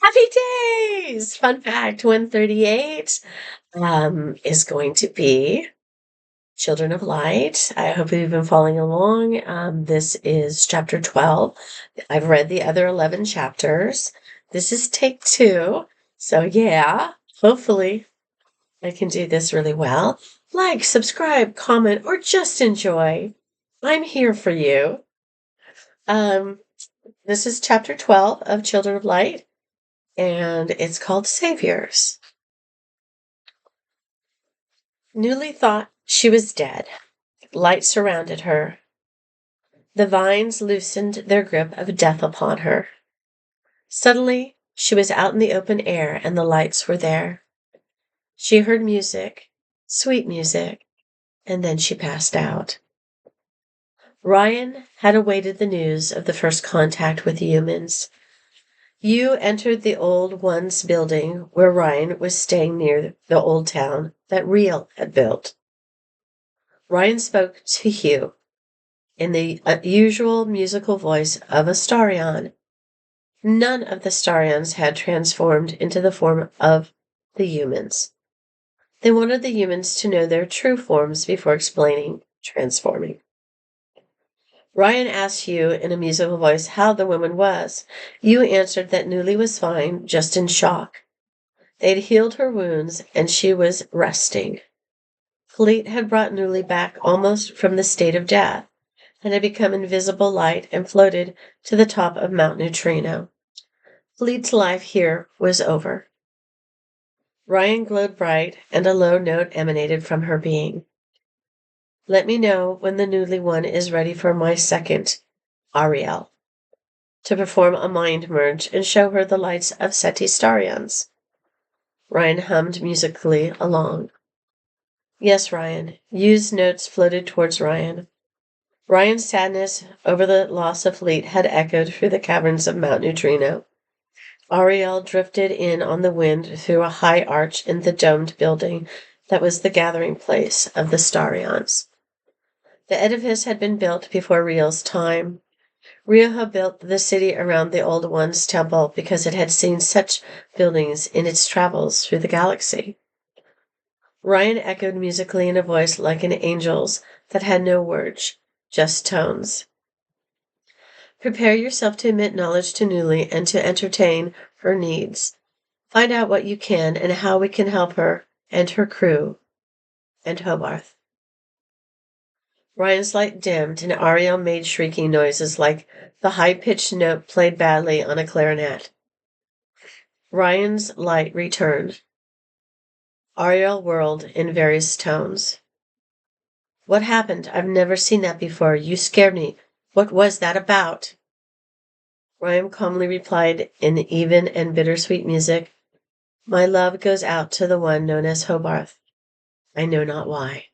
Happy days! Fun fact 138 is going to be Children of Light. I hope you've been following along. This is chapter 12. I've read the other 11 chapters. This is take 2. So, yeah, hopefully I can do this really well. Like, subscribe, comment, or just enjoy. I'm here for you. Um, this is chapter 12 of Children of Light, and it's called Saviors. Newly thought she was dead. Light surrounded her. The vines loosened their grip of death upon her. Suddenly, she was out in the open air and the lights were there. She heard music, sweet music, and then she passed out. Ryan had awaited the news of the first contact with humans. You entered the old one's building where Ryan was staying near the old town that Reel had built. Ryan spoke to Hugh in the usual musical voice of a Starion. None of the Starions had transformed into the form of the humans. They wanted the humans to know their true forms before explaining transforming. Ryan asked Hugh in a musical voice how the woman was. Hugh answered that Newly was fine, just in shock. They'd healed her wounds, and she was resting. Fleet had brought Newly back almost from the state of death, and had become invisible light and floated to the top of Mount Neutrino. Fleet's life here was over. Ryan glowed bright, and a low note emanated from her being. Let me know when the Newly one is ready for my second, Ariel, to perform a mind merge and show her the lights of Seti Starions. Ryan hummed musically along. Yes, Ryan. Yu's notes floated towards Ryan. Ryan's sadness over the loss of Fleet had echoed through the caverns of Mount Neutrino. Ariel drifted in on the wind through a high arch in the domed building that was the gathering place of the Starions. The edifice had been built before Riel's time. Riel had built the city around the Old One's temple because it had seen such buildings in its travels through the galaxy. Ryan echoed musically in a voice like an angel's that had no words, just tones. Prepare yourself to admit knowledge to Newly and to entertain her needs. Find out what you can and how we can help her and her crew and Hobarth. Ryan's light dimmed and Ariel made shrieking noises like the high-pitched note played badly on a clarinet. Ryan's light returned. Ariel whirled in various tones. What happened? I've never seen that before. You scared me. What was that about? Ryan calmly replied in even and bittersweet music. My love goes out to the one known as Hobarth. I know not why.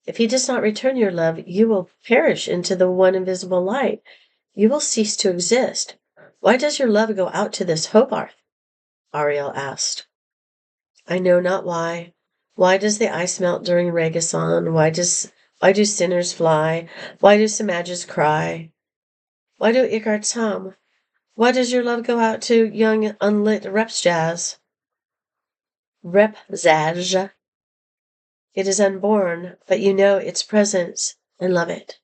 If he does not return your love, you will perish into the one invisible light. You will cease to exist. Why does your love go out to this Hobarth? Ariel asked. I know not why. Why does the ice melt during Regason? Why do sinners fly? Why do Samajas cry? Why do Icards hum? Why does your love go out to young unlit Repzaj? Repzaj. It is unborn, but you know its presence and love it.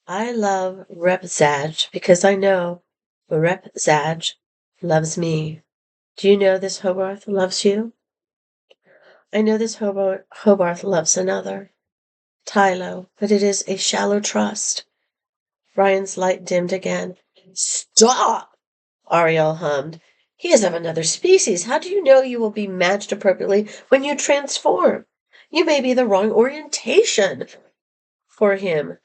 I love Repzaj because I know Repzaj loves me. Do you know this Hobarth loves you? I know this Hobarth loves another, Tylo, but it is a shallow trust. Ryan's light dimmed again. Stop! Ariel hummed. He is of another species. How do you know you will be matched appropriately when you transform? You may be the wrong orientation for him.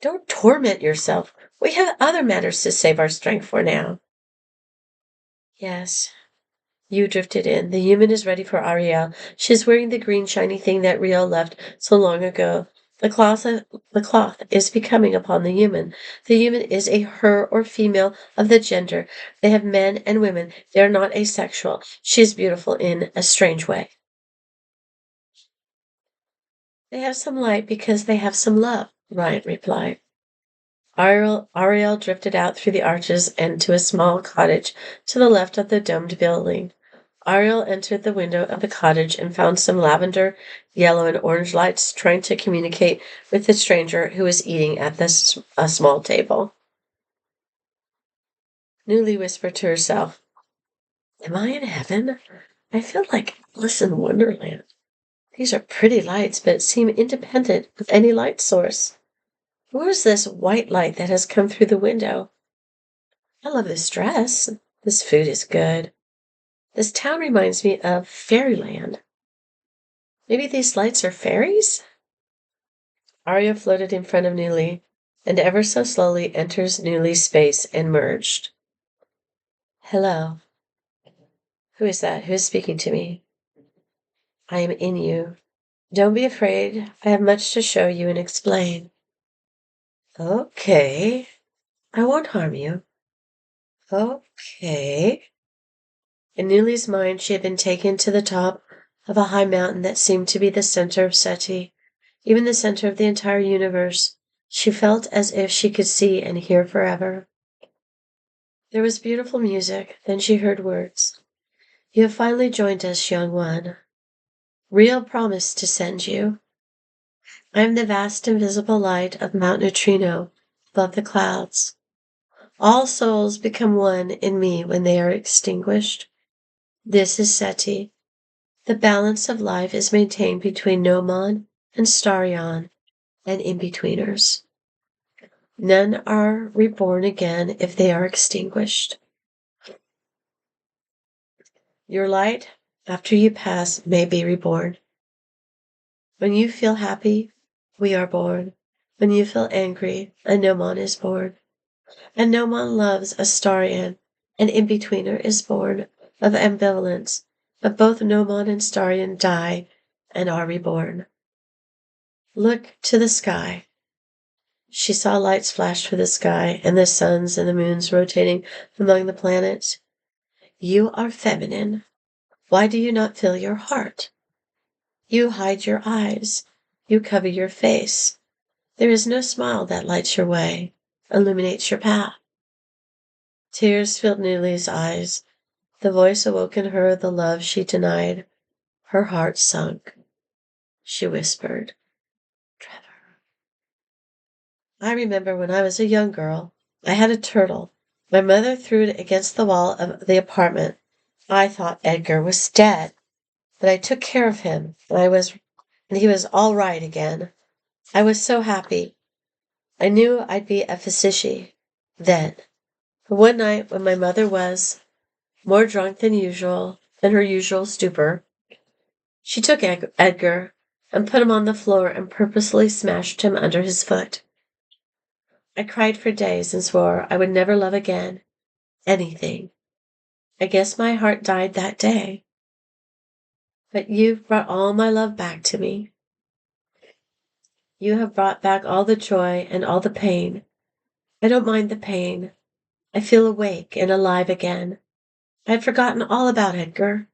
Don't torment yourself. We have other matters to save our strength for now. Yes. You drifted in. The human is ready for Ariel. She is wearing the green shiny thing that Riel left so long ago. The cloth is becoming upon the human. The human is a her or female of the gender. They have men and women. They are not asexual. She is beautiful in a strange way. They have some light because they have some love, Ryan replied. Ariel drifted out through the arches and to a small cottage to the left of the domed building. Ariel entered the window of the cottage and found some lavender, yellow, and orange lights trying to communicate with the stranger who was eating at a small table. Newly whispered to herself, "Am I in heaven? I feel like Alice in Wonderland. These are pretty lights, but seem independent of any light source. Where is this white light that has come through the window? I love this dress. This food is good. This town reminds me of fairyland. Maybe these lights are fairies?" Arya floated in front of Newly, and ever so slowly enters Newly's space and merged. "Hello. Who is that? Who is speaking to me? I am in you. Don't be afraid. I have much to show you and explain." "Okay. I won't harm you." "Okay." In Newly's mind, she had been taken to the top of a high mountain that seemed to be the center of Seti, even the center of the entire universe. She felt as if she could see and hear forever. There was beautiful music, then she heard words. "You have finally joined us, young one. Real promised to send you. I am the vast invisible light of Mount Neutrino above the clouds. All souls become one in me when they are extinguished. This is Seti. The balance of life is maintained between Nomon and Starion and in-betweeners. None are reborn again if they are extinguished. Your light, after you pass, may be reborn. When you feel happy, we are born. When you feel angry, a Nomon is born. And Nomon loves a Starion. An in-betweener is born of ambivalence, but both Nomon and Starion die and are reborn. Look to the sky." She saw lights flash through the sky and the suns and the moons rotating among the planets. "You are feminine. Why do you not feel your heart? You hide your eyes. You cover your face. There is no smile that lights your way, illuminates your path." Tears filled Newly's eyes. The voice awoke in her the love she denied. Her heart sunk. She whispered, "Trevor." "I remember when I was a young girl, I had a turtle. My mother threw it against the wall of the apartment. I thought Edgar was dead, but I took care of him, and he was all right again. I was so happy. I knew I'd be a physician then. But one night when my mother was more drunk than her usual stupor, she took Edgar and put him on the floor and purposely smashed him under his foot. I cried for days and swore I would never love again. Anything. I guess my heart died that day. But you've brought all my love back to me. You have brought back all the joy and all the pain. I don't mind the pain. I feel awake and alive again. I had forgotten all about Edgar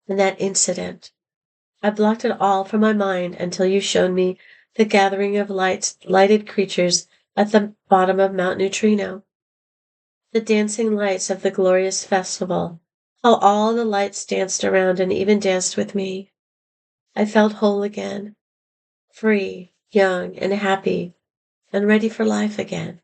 and that incident. I blocked it all from my mind until you showed me the gathering of lighted creatures at the bottom of Mount Neutrino. The dancing lights of the glorious festival. How all the lights danced around and even danced with me. I felt whole again. Free, young, and happy, and ready for life again."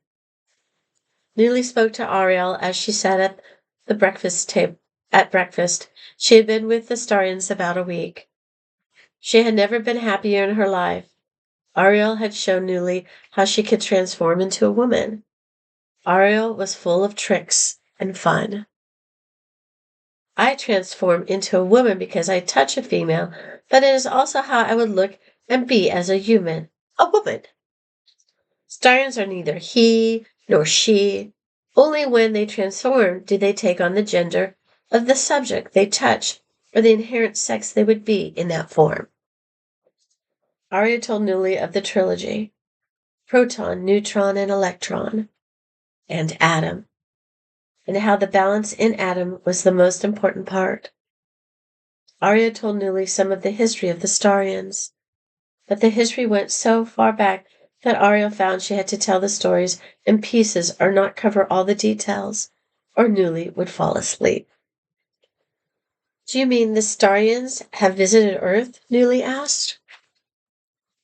Newly spoke to Ariel as she sat at the breakfast table. At breakfast, she had been with the Starians about a week. She had never been happier in her life. Ariel had shown Newly how she could transform into a woman. Ariel was full of tricks and fun. "I transform into a woman because I touch a female, but it is also how I would look and be as a human, a woman. Starians are neither he nor she. Only when they transform do they take on the gender of the subject they touch or the inherent sex they would be in that form." Arya told Newly of the trilogy: proton, neutron, and electron, and atom, and how the balance in atom was the most important part. Arya told Newly some of the history of the Starians, but the history went so far back that Ariel found she had to tell the stories in pieces or not cover all the details, or Newly would fall asleep. Do you mean the Starians have visited Earth? Newly asked.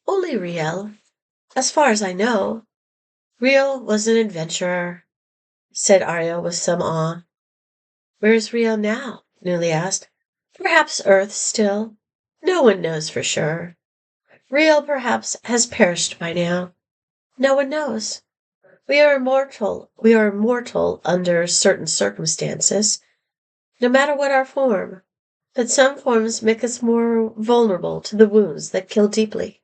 Only Riel, as far as I know. Riel was an adventurer, said Ariel with some awe. Where is Riel now? Newly asked. Perhaps Earth still. No one knows for sure. Riel perhaps has perished by now. No one knows. We are immortal. We are immortal under certain circumstances, no matter what our form. But some forms make us more vulnerable to the wounds that kill deeply.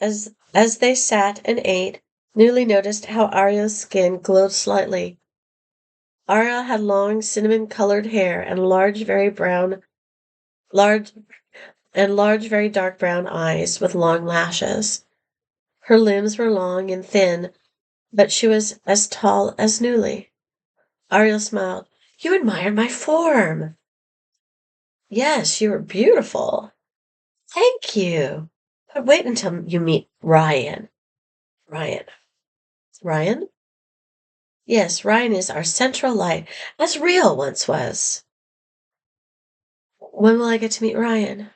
As they sat and ate, Newly noticed how Ariel's skin glowed slightly. Ariel had long cinnamon-colored hair and large, very dark brown eyes with long lashes. Her limbs were long and thin, but she was as tall as Newly. Ariel smiled. You admired my form. Yes, you are beautiful. Thank you. But wait until you meet Ryan. Ryan? Yes, Ryan is our central light, as Rio once was. When will I get to meet Ryan?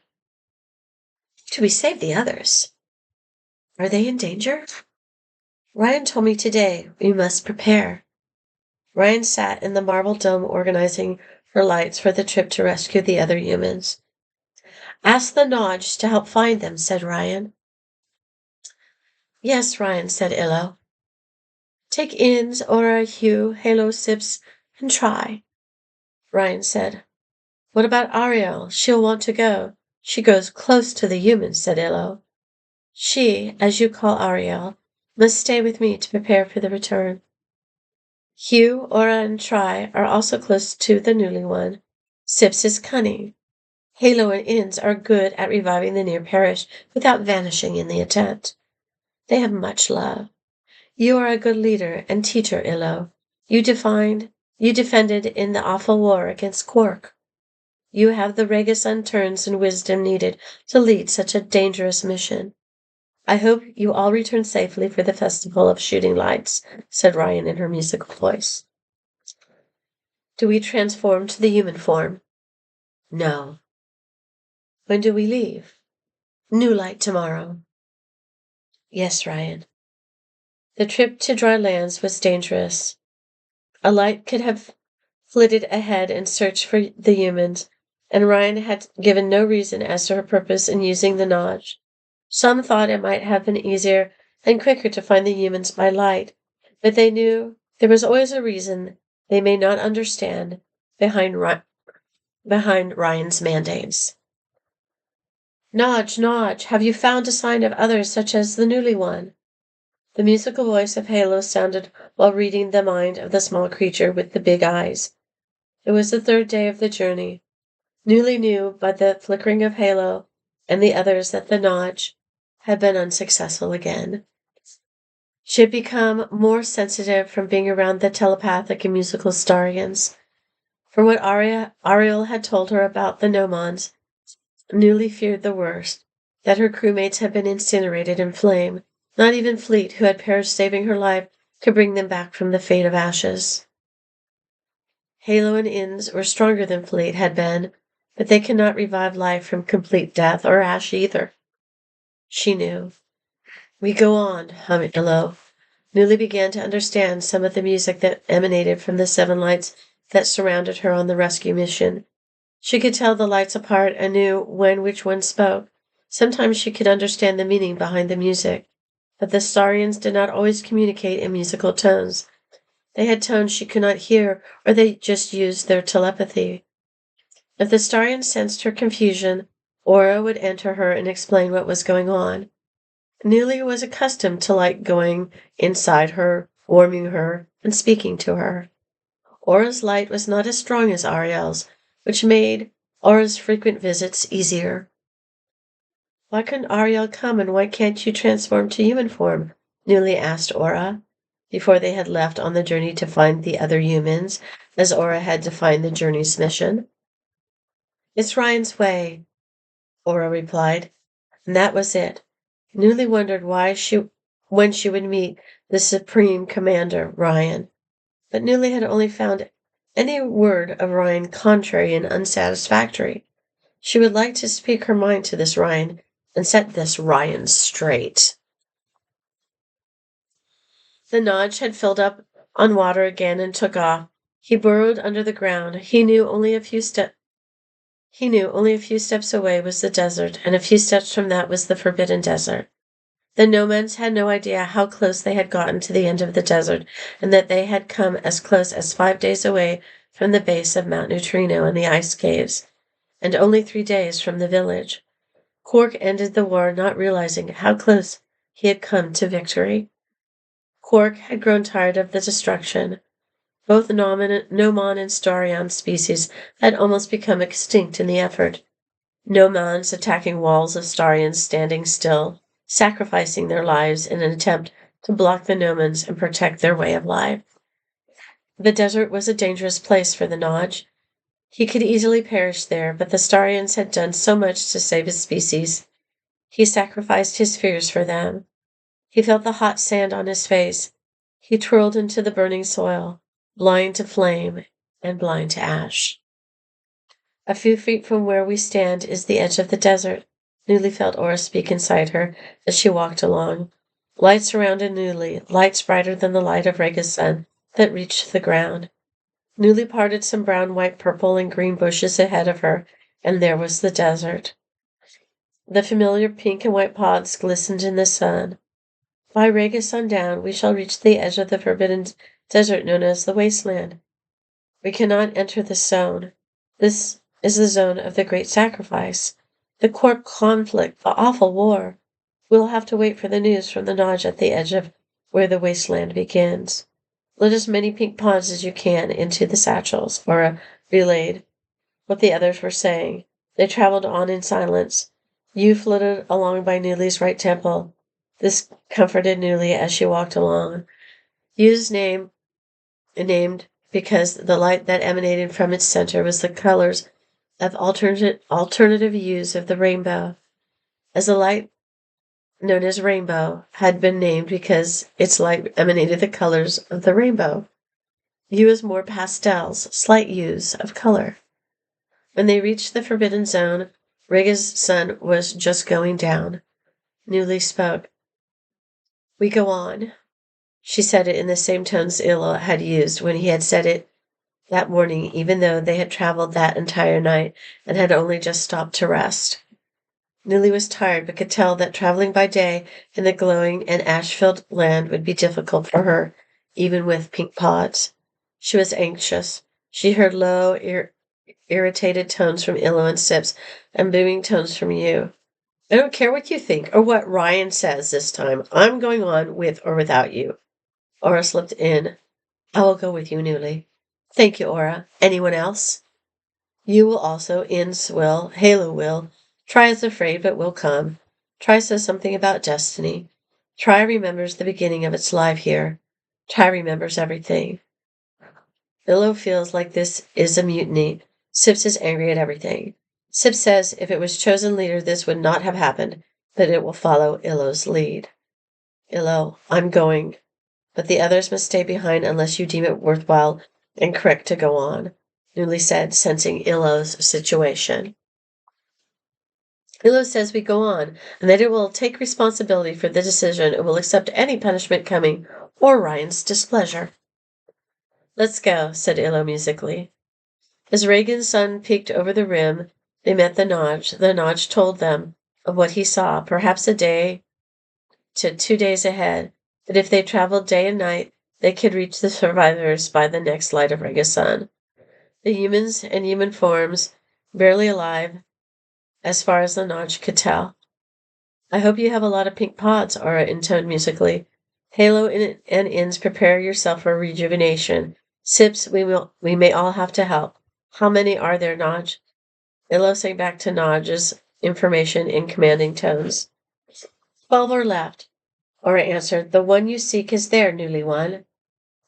Till we save the others. Are they in danger? Ryan told me today we must prepare. Ryan sat in the marble dome organizing her lights for the trip to rescue the other humans. Ask the Nodge to help find them, said Ryan. Yes, Ryan, said Illo. Take Inns, Aura, Hugh, Halo, Sips, and try. Ryan said. What about Ariel? She'll want to go. She goes close to the humans, said Illo. She, as you call Ariel, must stay with me to prepare for the return. Hugh, Aura, and Try are also close to the newly one. Sips is cunning. Halo and Inns are good at reviving the near perished without vanishing in the attempt. They have much love. You are a good leader and teacher, Illo. You defended in the awful war against Quark. You have the Regus unturns and wisdom needed to lead such a dangerous mission. I hope you all return safely for the Festival of Shooting Lights, said Ryan in her musical voice. Do we transform to the human form? No. When do we leave? New light tomorrow. Yes, Ryan. The trip to dry lands was dangerous. A light could have flitted ahead and searched for the humans, and Ryan had given no reason as to her purpose in using the Nodge. Some thought it might have been easier and quicker to find the humans by light, but they knew there was always a reason they may not understand behind Ryan's mandates. Nodge, Nodge, have you found a sign of others such as the newly one? The musical voice of Halo sounded while reading the mind of the small creature with the big eyes. It was the third day of the journey. Newly knew by the flickering of Halo and the others that the Nodge had been unsuccessful again. She had become more sensitive from being around the telepathic and musical Starians. From what Ariel had told her about the Nomons, Newly feared the worst, that her crewmates had been incinerated in flame. Not even Fleet, who had perished saving her life, could bring them back from the fate of ashes. Halo and Inns were stronger than Fleet had been, but they could not revive life from complete death or ash either. She knew. We go on, hummed Illo. Newly began to understand some of the music that emanated from the 7 lights that surrounded her on the rescue mission. She could tell the lights apart and knew when which one spoke. Sometimes she could understand the meaning behind the music, but the Starians did not always communicate in musical tones. They had tones she could not hear, or they just used their telepathy. If the Starian sensed her confusion, Aura would enter her and explain what was going on. Newly was accustomed to light going inside her, warming her, and speaking to her. Aura's light was not as strong as Ariel's, which made Aura's frequent visits easier. Why couldn't Ariel come, and why can't you transform to human form? Newly asked Aura, before they had left on the journey to find the other humans, as Aura had defined the journey's mission. It's Ryan's way, Aura replied, and that was it. Newly wondered when she would meet the Supreme Commander, Ryan. But Newly had only found any word of Ryan contrary and unsatisfactory. She would like to speak her mind to this Ryan and set this Ryan straight. The Nodge had filled up on water again and took off. He burrowed under the ground. He knew only a few steps away was the desert, and a few steps from that was the forbidden desert. The nomads had no idea how close they had gotten to the end of the desert, and that they had come as close as 5 days away from the base of Mount Neutrino and the ice caves, and only 3 days from the village. Quark ended the war not realizing how close he had come to victory. Quark had grown tired of the destruction. Both Nomon and Starion species had almost become extinct in the effort. Nomons attacking walls of Starions standing still, sacrificing their lives in an attempt to block the Nomons and protect their way of life. The desert was a dangerous place for the Nodge. He could easily perish there, but the Starions had done so much to save his species. He sacrificed his fears for them. He felt the hot sand on his face. He twirled into the burning soil, blind to flame and blind to ash. A few feet from where we stand is the edge of the desert. Newly felt Aura speak inside her as she walked along. Light surrounded Newly, lights brighter than the light of Rega's sun that reached the ground. Newly parted some brown, white, purple, and green bushes ahead of her, and there was the desert. The familiar pink and white pods glistened in the sun. By Rega's sundown, we shall reach the edge of the forbidden desert known as the Wasteland. We cannot enter this zone. This is the zone of the great sacrifice, the Quark conflict, the awful war. We'll have to wait for the news from the Nodge at the edge of where the Wasteland begins. Load as many pink pods as you can into the satchels, Aura relayed what the others were saying. They traveled on in silence. You floated along by Newly's right temple. This comforted Newly as she walked along. Yu's named because the light that emanated from its center was the colors of alternative hues of the rainbow. As the light known as rainbow had been named because its light emanated the colors of the rainbow. Yu is more pastels, slight hues of color. When they reached the forbidden zone, Rega's sun was just going down. Newly spoke. We go on. She said it in the same tones Illa had used when he had said it that morning, even though they had traveled that entire night and had only just stopped to rest. Newly was tired, but could tell that traveling by day in the glowing and ash-filled land would be difficult for her, even with pink pods. She was anxious. She heard low, irritated tones from Illo and Sips, and booming tones from Yu. I don't care what you think or what Ryan says this time. I'm going on with or without you. Aura slipped in. I will go with you, Newly. Thank you, Aura. Anyone else? You will also. Inns will. Halo will. Try is afraid, but will come. Try says something about destiny. Try remembers the beginning of its life here. Try remembers everything. Illo feels like this is a mutiny. Sips is angry at everything. Sips says if it was chosen leader, this would not have happened, but it will follow Illo's lead. Illo, I'm going, but the others must stay behind unless you deem it worthwhile and correct to go on, Newly said, sensing Illo's situation. Illo says we go on, and that it will take responsibility for the decision and will accept any punishment coming, or Ryan's displeasure. Let's go, said Illo musically. As Regan's sun peeked over the rim, they met the Nodge. The Nodge told them of what he saw, perhaps a day to 2 days ahead, but if they traveled day and night, they could reach the survivors by the next light of Rega's sun. The humans and human forms, barely alive, as far as the Nodge could tell. I hope you have a lot of pink pods, Aura intoned musically. Halo and Inns, prepare yourself for rejuvenation. Sips, we may all have to help. How many are there, Nodge? Illo sang back to Nodge's information in commanding tones. 12 are left. Aura answered. The one you seek is there, Newly one.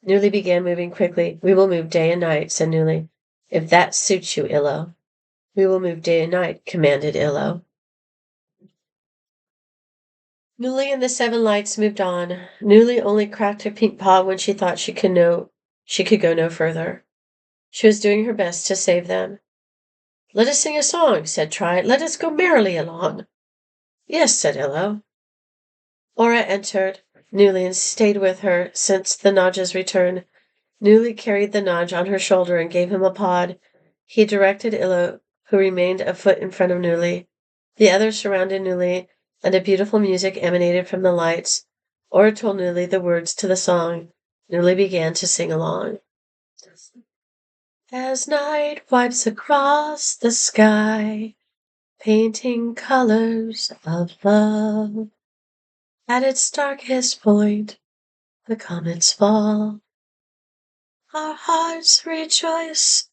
Newly began moving quickly. We will move day and night, said Newly. If that suits you, Illo. We will move day and night, commanded Illo. Newly and the seven lights moved on. Newly only cracked her pink paw when she thought she could go no further. She was doing her best to save them. "Let us sing a song," said Try. "Let us go merrily along." "Yes," said Illo. Aura entered Newly and stayed with her since the Nodge's return. Newly carried the Nodge on her shoulder and gave him a pod. He directed Illo, who remained a foot in front of Newly. The others surrounded Newly, and a beautiful music emanated from the lights. Aura told Newly the words to the song. Newly began to sing along. As night wipes across the sky, painting colors of love, at its darkest point, the comets fall. Our hearts rejoice,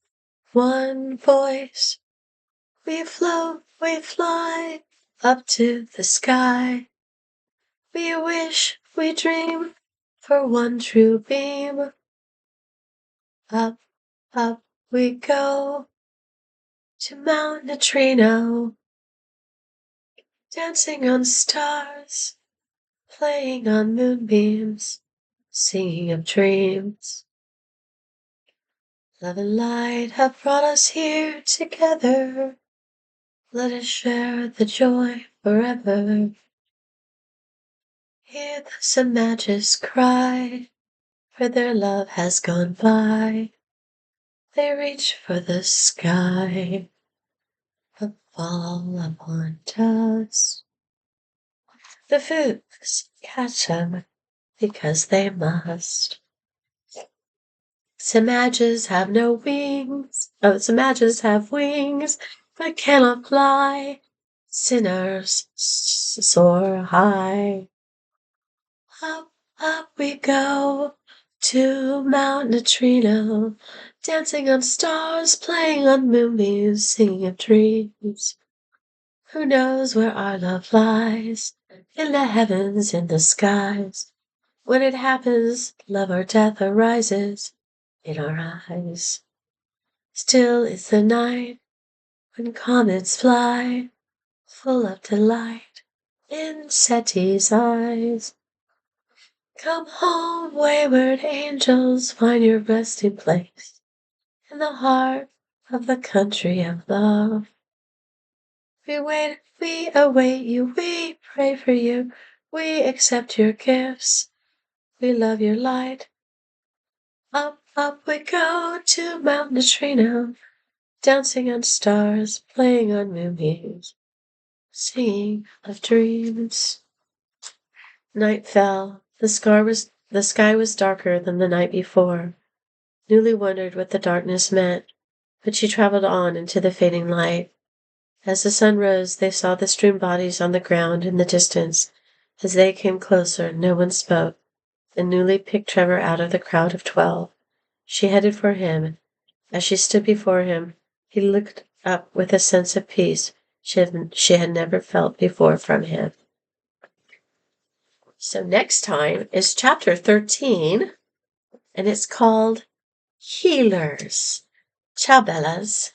one voice. We float, we fly, up to the sky. We wish, we dream, for one true beam. Up, up we go, to Mount Neutrino. Dancing on stars, playing on moonbeams, singing of dreams. Love and light have brought us here together. Let us share the joy forever. Hear the Samages cry, for their love has gone by. They reach for the sky, but fall upon dust. The Fuchs catch them because they must. Samages have no wings. Oh, Samages have wings, but cannot fly. Sinners soar high. Up, up we go to Mount Neutrino, dancing on stars, playing on moonbeams, singing of dreams. Who knows where our love lies? In the heavens, in the skies. When it happens, love or death arises in our eyes. Still is the night when comets fly, full of delight in Seti's eyes. Come home, wayward angels, find your resting place in the heart of the country of love. We wait, we await you, we pray for you, we accept your gifts, we love your light. Up, up we go to Mount Neutrino, dancing on stars, playing on moonbeams, singing of dreams. Night fell. The sky was darker than the night before. Newly wondered what the darkness meant, but she traveled on into the fading light. As the sun rose, they saw the strewn bodies on the ground in the distance. As they came closer, no one spoke, and Newly picked Trevor out of the crowd of 12. She headed for him. As she stood before him, he looked up with a sense of peace she had never felt before from him. So next time is chapter 13, and it's called Healers. Ciao, Bellas.